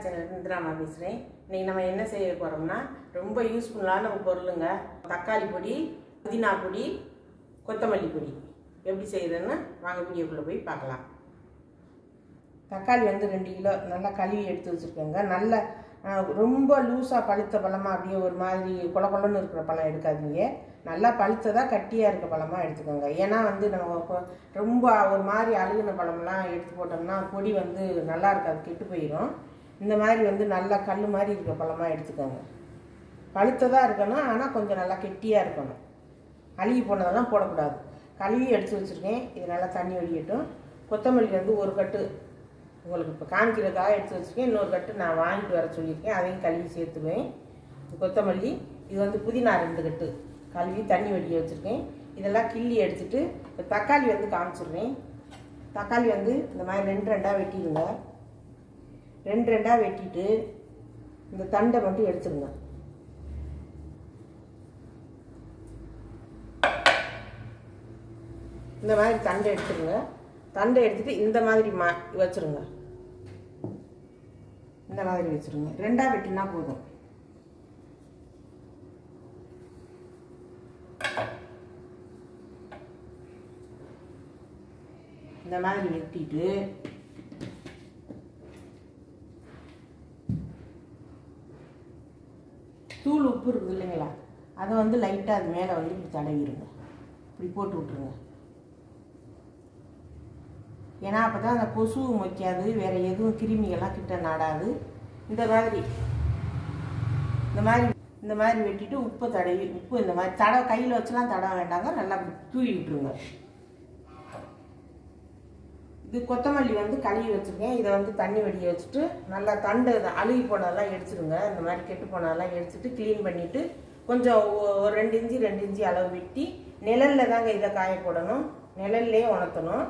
Channel இந்திராமா பேசுகிறேன். இன்றைக்கி நம்ம என்ன செய்ய போகிறோம்னா ரொம்ப யூஸ்ஃபுல்லான ஒரு பொருளுங்க. தக்காளி பொடி, புதினா பொடி, கொத்தமல்லி பொடி எப்படி செய்யுதுன்னு வாங்க வீடியோக்குள்ளே போய் பார்க்கலாம். தக்காளி வந்து 2 கிலோ நல்லா கழுவி எடுத்து வச்சுருக்கேங்க. நல்ல ரொம்ப லூஸாக பழுத்த பழமாக அப்படியே ஒரு மாதிரி கொல கொலன்னு இருக்கிற பழம் எடுக்காதீங்க. நல்லா பழுத்ததாக கட்டியாக இருக்க பழமாக எடுத்துக்கோங்க. ஏன்னா வந்து நம்ம ரொம்ப ஒரு மாதிரி அழுகின பழம்லாம் எடுத்து போட்டோம்னா பொடி வந்து நல்லா இருக்காது, கெட்டு போயிடும். இந்த மாதிரி வந்து நல்லா கல் மாதிரி இருக்க பழமாக எடுத்துக்கோங்க. பழுத்ததாக இருக்கணும், ஆனால் கொஞ்சம் நல்லா கெட்டியாக இருக்கணும். அழுகி போனதெல்லாம் போடக்கூடாது. கழுவி எடுத்து வச்சுருக்கேன். இது நல்லா தண்ணி வடியட்டும். கொத்தமல்லி வந்து ஒரு கட்டு உங்களுக்கு இப்போ காமிக்கிறதுக்காக எடுத்து வச்சுருக்கேன். இன்னொரு கட்டு நான் வாங்கிட்டு வர சொல்லியிருக்கேன், அதையும் கழுவி சேர்த்துவேன். கொத்தமல்லி இது வந்து புதினா 2 கட்டு கழுவி தண்ணி வடிய வச்சுருக்கேன். இதெல்லாம் கிள்ளி எடுத்துட்டு இப்போ தக்காளி வந்து காமிச்சிடுறேன். தக்காளி வந்து இந்த மாதிரி 2 வெட்டிடுங்க. 2 வெட்டிட்டு இந்த தண்டை மட்டும் எடுத்துருங்க. இந்த மாதிரி தண்டை எடுத்துருங்க. தண்டை எடுத்துட்டு இந்த மாதிரி வச்சுருங்க. இந்த மாதிரி வச்சுருங்க. 2 வெட்டினா போதும். இந்த மாதிரி வெட்டிட்டு தூள் உப்பு இருக்குது இல்லைங்களா, அதை வந்து லைட்டாக அது மேலே வந்து இப்படி தடவிடுங்க. இப்படி போட்டு விட்ருங்க. ஏன்னா அப்போ தான் அந்த கொசு மொய்க்காது, வேறு எதுவும் கிருமிகள்லாம் கிட்ட நாடாது. இந்த மாதிரி வெட்டிட்டு உப்பு தடவி, உப்பு இந்த மாதிரி கையில் வச்சுலாம் தடவை வேண்டாங்க, நல்லா தூவி விட்டுருங்க. இது கொத்தமல்லி வந்து கழுவி வச்சுருக்கேன். இதை வந்து தண்ணி வடிய வச்சுட்டு நல்லா தண்டு அழுகி போனதெல்லாம் எடுத்துருங்க. இந்த மாதிரி கெட்டு போனதெல்லாம் எடுத்துட்டு க்ளீன் பண்ணிவிட்டு கொஞ்சம் ஒரு 2 இன்ச்சு அளவு வெட்டி நிழலில் தாங்க இதை காய போடணும். நிழல்லே உணர்த்தணும்.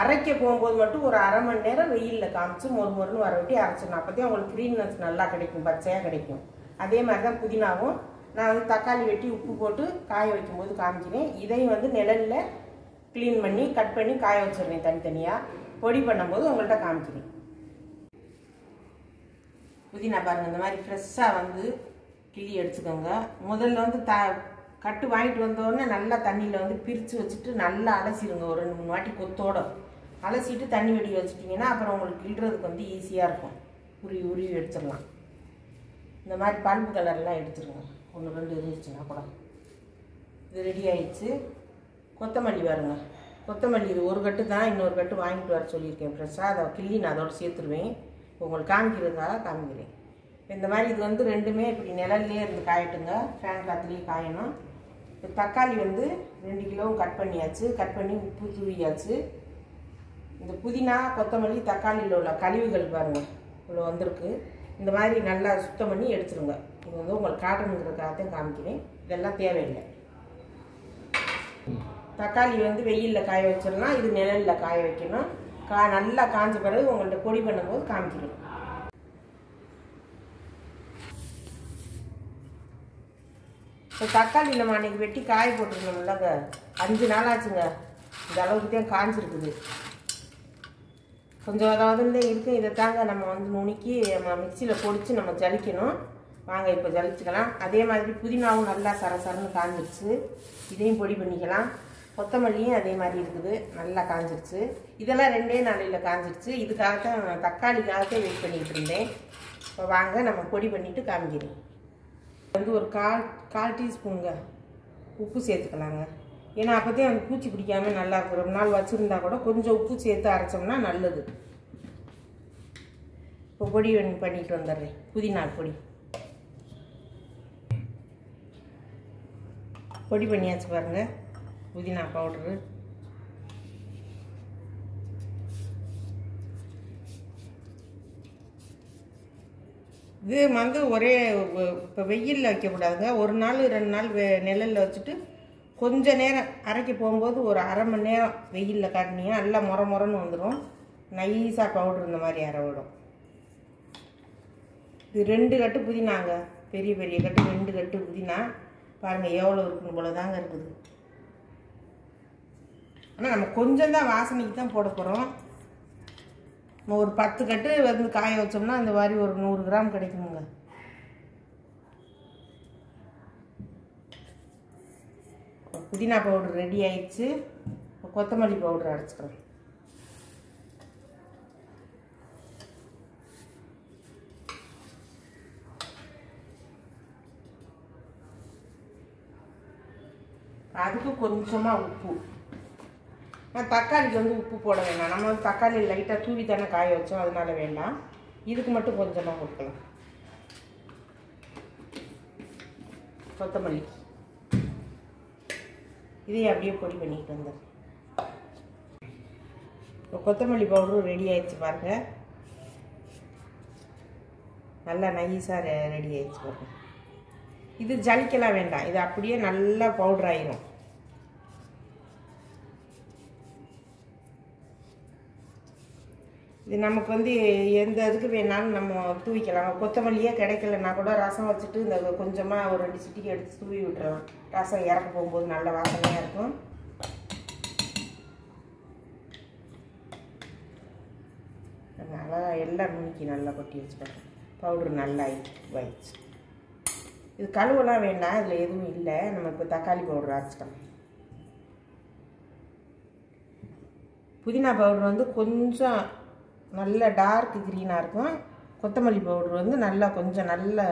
அரைக்க போகும்போது மட்டும் ஒரு அரை மணி நேரம் வெயிலில் காமிச்சு மொறுன்னு வர வெட்டி அரைச்சிடணும். அப்போதான் உங்களுக்கு க்ரீன்னஸ் நல்லா கிடைக்கும், பச்சையாக கிடைக்கும். அதே மாதிரி தான் புதினாவும் நான் வந்து தக்காளி வெட்டி உப்பு போட்டு காய வைக்கும்போது காமிக்கிறேன். இதையும் வந்து நிழலில் க்ளீன் பண்ணி கட் பண்ணி காய வச்சிடுறேன் தனித்தனியாக. பொடி பண்ணும்போது உங்கள்கிட்ட காமிக்கிறேன். புதினா பாருங்கள், இந்த மாதிரி ஃப்ரெஷ்ஷாக வந்து கிள்ளி எடுத்துக்கோங்க. முதல்ல வந்து கட்டு வாங்கிட்டு வந்தோடனே நல்லா தண்ணியில் வந்து பிரித்து வச்சுட்டு நல்லா அலசிடுங்க. ஒரு 2-3 வாட்டி கொத்தோடு அலசிட்டு தண்ணி வடி வச்சுட்டிங்கன்னா அப்புறம் உங்களுக்கு கிள்றதுக்கு வந்து ஈஸியாக இருக்கும். உருவி எடுத்துடலாம். இந்த மாதிரி பல்பு கலர்லாம் எடுத்துருங்க. 1-2 இருந்துச்சுன்னா கூட. இது ரெடி ஆயிடுச்சு. கொத்தமல்லி பாருங்க, கொத்தமல்லி இது ஒரு கட்டு தான், இன்னொரு கட்டு வாங்கிட்டு வர சொல்லியிருக்கேன் ஃப்ரெஷ்ஷாக. அதை கிள்ளி நான் அதோட சேர்த்துருவேன். உங்களுக்கு காமிக்கிறதுக்காக காமிக்கிறேன். இந்த மாதிரி இது வந்து 2மே இப்படி நிழல்லே இருந்து காயட்டுங்க. ஃபேன் காற்றுலேயே காயணும். இப்போ தக்காளி வந்து 2 கிலோவும் கட் பண்ணியாச்சு. கட் பண்ணி உப்பு தூவியாச்சு. இந்த புதினா கொத்தமல்லி தக்காளியில் உள்ள கழிவுகள் பாருங்கள் இவ்வளோ வந்திருக்கு. இந்த மாதிரி நல்லா சுத்தம் பண்ணி எடுத்துருங்க. இது வந்து உங்களுக்கு காட்டணுங்கிறதுக்காகத்தான் காமிக்கிறேன். இதெல்லாம் தேவையில்லை. தக்காளி வந்து வெயிலில் காய வச்சிடலாம். இது நிழலில் காய வைக்கணும். நல்லா காஞ்ச பிறகு உங்கள்கிட்ட பொடி பண்ணும்போது காமிக்கிறேன். இப்போ தக்காளி நம்ம அன்றைக்கி வெட்டி காய போட்டுருந்தோம்லங்க, 5 நாள் ஆச்சுங்க. இந்த அளவுக்கு தான் காஞ்சிருக்குது. கொஞ்சம் அதாவதுலே இருக்குது. இதை தாங்க நம்ம வந்து நுணுக்கி நம்ம மிக்சியில் பொடிச்சு நம்ம ஜலிக்கணும். வாங்க இப்போ ஜலிச்சுக்கலாம். அதே மாதிரி புதினாவும் நல்லா சரசரன்னு காஞ்சிருச்சு. இதையும் பொடி பண்ணிக்கலாம். கொத்தமல்லியும் அதே மாதிரி இருக்குது, நல்லா காஞ்சிருச்சு. இதெல்லாம் 2 நாளையில் காஞ்சிருச்சு. இதுக்காகத்தான் தக்காளிக்காகத்தான் வெயிட் பண்ணிகிட்டு இருந்தேன். இப்போ வாங்க நம்ம பொடி பண்ணிவிட்டு காமிக்கிறேன். வந்து ஒரு கால் டீஸ்பூனுங்க உப்பு சேர்த்துக்கலாங்க. ஏன்னா அப்போதான் அந்த பூச்சி பிடிக்காமல் நல்லாயிருக்கும். ரொம்ப நாள் வச்சுருந்தா கூட கொஞ்சம் உப்பு சேர்த்து அரைச்சோம்னா நல்லது. இப்போ பொடி பண்ணிட்டு வந்துடுறேன். புதினா பொடி பண்ணியாச்சு பாருங்கள். புதினா பவுடரு, இது வந்து ஒரே இப்போ வெயிலில் வைக்கக்கூடாதுங்க. 1 நாள் 2 நாள் நிழலில் வச்சுட்டு கொஞ்சம் நேரம் அரைக்க போகும்போது ஒரு அரை மணி நேரம் வெயிலில் காட்டினீங்க நல்லா முறன்னு வந்துடும். நைஸாக பவுடர் இந்த மாதிரி அரை விடும். இது 2 கட்டு புதினாங்க, பெரிய கட்டு 2 கட்டு புதினா. பாருங்கள் எவ்வளோ இருக்குன்னு போல தாங்க இருக்குது. ஆனால் நம்ம கொஞ்சம் தான் வாசனைக்கு தான் போட போகிறோம். ஒரு 10 கட்டு வந்து காய வச்சோம்னா அந்த மாதிரி ஒரு 100 கிராம் கிடைக்குங்க. புதினா பவுடர் ரெடி ஆயிடுச்சு. கொத்தமல்லி பவுடர் அரைச்சிக்கிறோம். அதுக்கு கொஞ்சமாக உப்பு. தக்காளிக்கு வந்து உப்பு போட வேண்டாம். நம்ம வந்து தக்காளி லைட்டாக தூவி தானே காய வச்சோம், அதனால வேண்டாம். இதுக்கு மட்டும் கொஞ்சமாக கொடுக்கலாம். கொத்தமல்லி இதையும் அப்படியே பொடி பண்ணிட்டு வந்துடுறேன். கொத்தமல்லி பவுடரும் ரெடி ஆயிடுச்சு பாருங்க. நல்லா நைஸாக ரெடி ஆயிடுச்சு பாருங்க. இது ஜலிக்கலாம் வேண்டாம், இது அப்படியே நல்லா பவுடர் ஆயிரும். இது நமக்கு வந்து எந்த இதுக்கு வேணாலும் நம்ம தூவிக்கலாம். கொத்தமல்லியே கிடைக்கலன்னா கூட ரசம் வச்சுட்டு இந்த கொஞ்சமாக ஒரு 2 சிட்டிக்கு எடுத்து தூவி விட்டுறலாம். ரசம் இறக்க போகும்போது நல்ல வாசனையாக இருக்கும். நல்லா எல்லாம் நுணுக்கி நல்லா கொட்டி வச்சுட்டேன். பவுட்ரு நல்லா ஆயிடுச்சு. இது கழுவெல்லாம் வேண்டாம், இதில் எதுவும் இல்லை. நம்ம இப்போ தக்காளி பவுடர் அரைச்சிட்டோம். புதினா பவுடர் வந்து கொஞ்சம் நல்ல டார்க் க்ரீனாக இருக்கும். கொத்தமல்லி பவுடர் வந்து நல்லா கொஞ்சம் நல்ல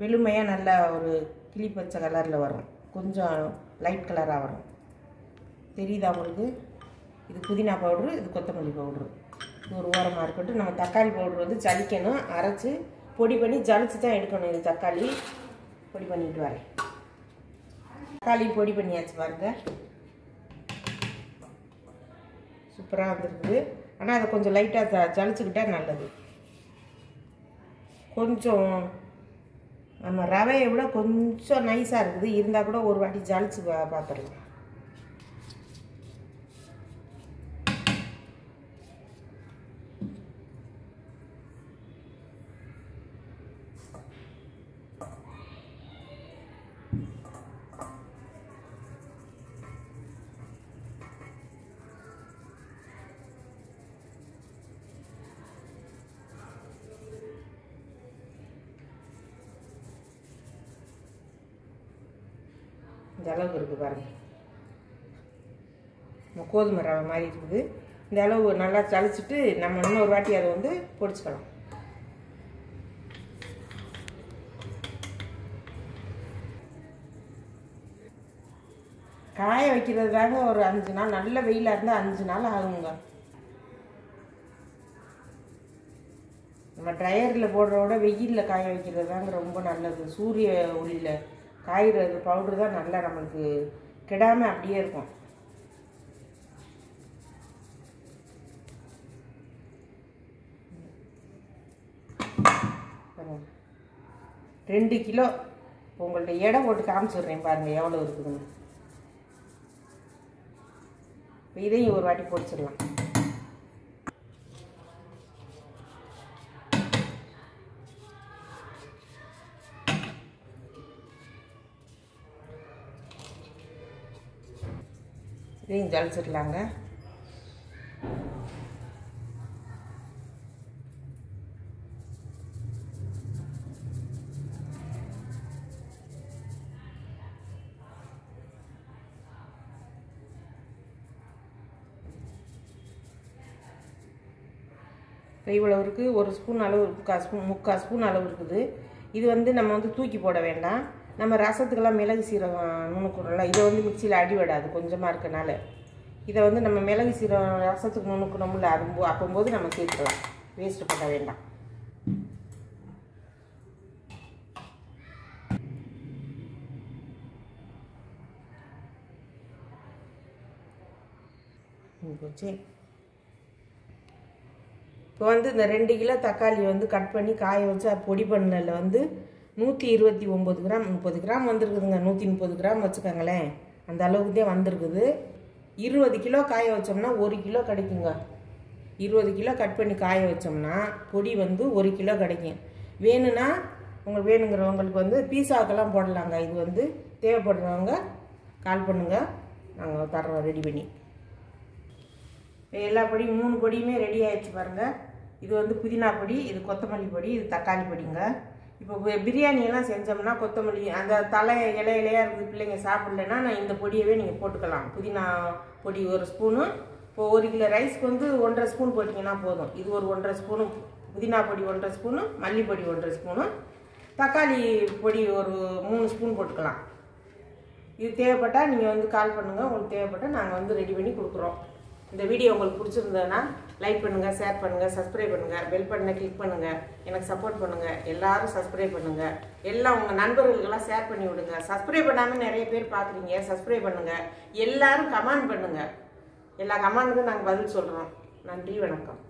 வெளுமையாக நல்லா ஒரு கிளி பச்சை கலரில் வரும். கொஞ்சம் லைட் கலராக வரும். தெரியுதா உங்களுக்கு? இது புதினா பவுட்ரு, இது கொத்தமல்லி பவுட்ரு. இது ஒரு ஓரமாக இருக்கட்டும். நம்ம தக்காளி பவுட்ரு வந்து ஜலிக்கணும். அரைச்சி பொடி பண்ணி ஜலிச்சு தான் எடுக்கணும். இது தக்காளி பொடி பண்ணிட்டு வரேன். தக்காளி பொடி பண்ணியாச்சு பாருங்க. சூப்பராக வந்துருக்குது. ஆனால் அதை கொஞ்சம் லைட்டாக ஜலிச்சுக்கிட்டா நல்லது. கொஞ்சம் நம்ம ரவையை விட கொஞ்சம் நைஸாக இருக்குது. இருந்தால் கூட ஒரு வாட்டி ஜலிச்சு பார்த்துடலாம். இந்த அளவுக்கு இருக்குது பாருங்கள். கோதுமை ரவை மாதிரி இருக்குது. இந்த அளவு நல்லா சளிச்சிட்டு நம்ம இன்னொரு வாட்டி அதை வந்து பொடிச்சுக்கலாம். காய வைக்கிறது தாங்க ஒரு 5 நாள். நல்ல வெயிலாக இருந்தால் 5 நாள் ஆகுங்க. நம்ம ட்ரையரில் போடுறத விட வெயிலில் காய வைக்கிறது தாங்க ரொம்ப நல்லது. சூரிய ஒளியில் காய்கிறது பவுட்ரு தான் நல்லா நம்மளுக்கு கெடாமல் அப்படியே இருக்கும். பாருங்க 2 கிலோ. உங்கள்கிட்ட எடை போட்டு காமிச்சிடுறேன் பாருங்கள் எவ்வளோ இருக்குதுன்னு. இதையும் ஒரு வாட்டி பொடிச்சிடலாம். இதையும் ஜலிச்சிடலாங்க. இவ்வளவு இருக்குது. 1 ஸ்பூன் அளவு, 3/4 ஸ்பூன் அளவு இருக்குது. இது வந்து நம்ம வந்து தூக்கி போட வேண்டாம். நம்ம ரசத்துக்கெல்லாம் மிளகு சீரகம் நுணுக்கணும்ல, இதை வந்து மிக்சியில் அடிபடாது கொஞ்சமாக இருக்கனால. இதை வந்து நம்ம மிளகு சீரகம் ரசத்துக்கு நுணுக்கணும்ல, அப்போம்போது நம்ம சேர்த்துக்கலாம். வேஸ்ட்டு பண்ண வேண்டாம். போச்சு. இப்போ வந்து இந்த 2 கிலோ தக்காளி வந்து கட் பண்ணி காய வச்சு பொடி பண்ணல வந்து 129 கிராம் 30 கிராம் வந்துருக்குதுங்க. 130 கிராம் வச்சுக்கோங்களேன். அந்த அளவுக்கு தான் வந்திருக்குது. 20 கிலோ காய வச்சோம்னா 1 கிலோ கிடைக்குங்க. 20 கிலோ கட் பண்ணி காய வச்சோம்னா பொடி வந்து 1 கிலோ கிடைக்கும். வேணும்னா உங்களுக்கு வேணுங்கிறவங்களுக்கு வந்து பீஸாக்கெல்லாம் போடலாங்க. இது வந்து தேவைப்படுறவங்க கால் பண்ணுங்க, நாங்கள் தர்றோம் ரெடி பண்ணி. எல்லா பொடியும் 3 பொடியுமே ரெடி ஆயிடுச்சு பாருங்கள். இது வந்து புதினா பொடி, இது கொத்தமல்லி பொடி, இது தக்காளி பொடிங்க. இப்போ பிரியாணியெல்லாம் செஞ்சோம்னா கொத்தமல்லி அந்த தலை இலையாக இருக்குது, பிள்ளைங்க சாப்பிட்லன்னா நான் இந்த பொடியவே நீங்கள் போட்டுக்கலாம். புதினா பொடி 1 ஸ்பூனு. இப்போ 1 கிலோ ரைஸ்க்கு வந்து 1.5 ஸ்பூன் போட்டிங்கன்னா போதும். இது ஒரு 1.5 ஸ்பூனு புதினா பொடி, 1.5 ஸ்பூனு மல்லிப்பொடி, 1.5 ஸ்பூனு தக்காளி பொடி ஒரு 3 ஸ்பூன் போட்டுக்கலாம். இது தேவைப்பட்டால் நீங்கள் வந்து கால் பண்ணுங்கள். உங்களுக்கு தேவைப்பட்டால் நாங்கள் வந்து ரெடி பண்ணி கொடுக்குறோம். இந்த வீடியோ உங்களுக்கு பிடிச்சிருந்ததுன்னா லைக் பண்ணுங்கள், ஷேர் பண்ணுங்கள், சப்ஸ்கிரைப் பண்ணுங்கள், பெல் பட்டனை கிளிக் பண்ணுங்கள், எனக்கு சப்போர்ட் பண்ணுங்கள். எல்லாரும் சப்ஸ்கிரைப் பண்ணுங்கள். எல்லாம் உங்கள் நண்பர்களுக்கெல்லாம் ஷேர் பண்ணி விடுங்க. சப்ஸ்கிரைப் பண்ணாமல் நிறைய பேர் பார்க்குறீங்க, சப்ஸ்கிரைப் பண்ணுங்கள். எல்லாரும் கமெண்ட் பண்ணுங்கள். எல்லா கமெண்ட்டுக்கும் நாங்கள் பதில் சொல்கிறோம். நன்றி, வணக்கம்.